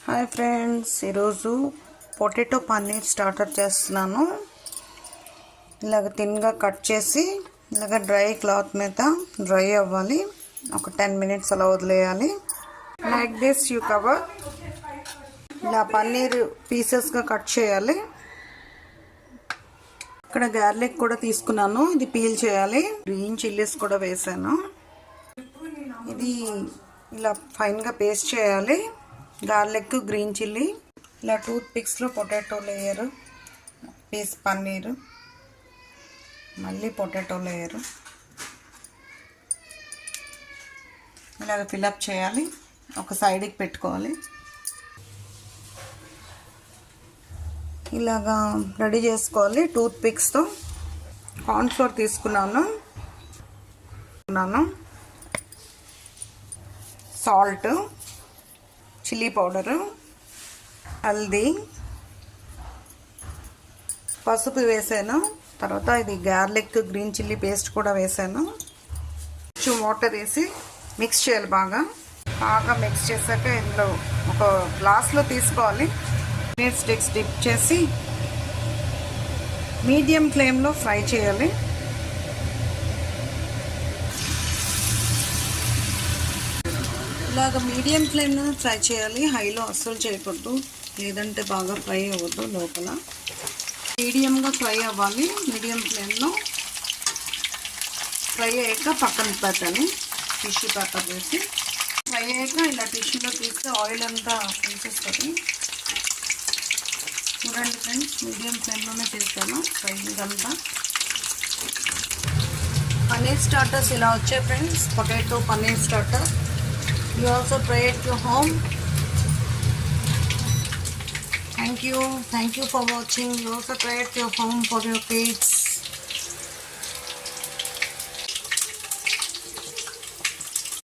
Hi friends, ఈరోజు potato paneer starter చేస్తున్నాను. ఇలాగ థిన్గా కట్ చేసి ఇలాగ డ్రై క్లాత్ మీద డ్రై అవ్వాలి. ఒక 10 minutes అలా వదిలేయాలి. Like this you cover. ఇలా పన్నీర్ పీసెస్గా కట్ చేయాలి. ఇక్కడ గార్లిక్ కూడా తీసుకున్నాను, ఇది పీల్ చేయాలి. గ్రీన్ చిల్లీస్ కూడా వేసాను. ఇది ఇలా ఫైన్గా పేస్ట్ చేయాలి. గార్లిక్, గ్రీన్ చిల్లీ, ఇలా టూత్ పిక్స్లో పొటాటో లేయరు, పీస్ పన్నీరు, మళ్ళీ పొటాటో లేయరు, ఇలాగ ఫిలప్ చేయాలి. ఒక సైడ్కి పెట్టుకోవాలి. ఇలాగా రెడీ చేసుకోవాలి. టూత్ పిక్స్తో కార్న్ఫ్లోర్ తీసుకున్నాను, సాల్ట్, చిల్లీ పౌడరు, హల్దీ, పసుపు వేసాను. తర్వాత ఇది గార్లిక్, గ్రీన్ చిల్లీ పేస్ట్ కూడా వేసాను. కొంచెం వాటర్ వేసి మిక్స్ చేయాలి. బాగా మిక్స్ చేశాక ఇందులో ఒక గ్లాస్లో తీసుకోవాలి. పన్నీర్ స్టిక్స్ డిప్ చేసి మీడియం ఫ్లేమ్లో ఫ్రై చేయాలి. ఇలాగ మీడియం ఫ్లేమ్లో ఫ్రై చేయాలి. హైలో అస్సలు చేయకూడదు, లేదంటే బాగా ఫ్రై అవ్వద్దు. లోపల మీడియంగా ఫ్రై అవ్వాలి. మీడియం ఫ్లేమ్లో ఫ్రై అయ్యాక పక్కన పెట్టాలి. టిష్యూ పేపర్ వేసి ఫ్రై అయ్యాక ఇలా టిష్యూలో తీస్తే ఆయిల్ అంతా తీసేస్తుంది. చూడండి ఫ్రెండ్స్, మీడియం ఫ్లేమ్లోనే చేస్తాను ఫ్రై ఇదంతా. పన్నీర్ స్టార్టర్స్ ఇలా వచ్చాయి friends. Potato paneer starter. You also try at your home. Thank you for watching. You also try at your home for your kids.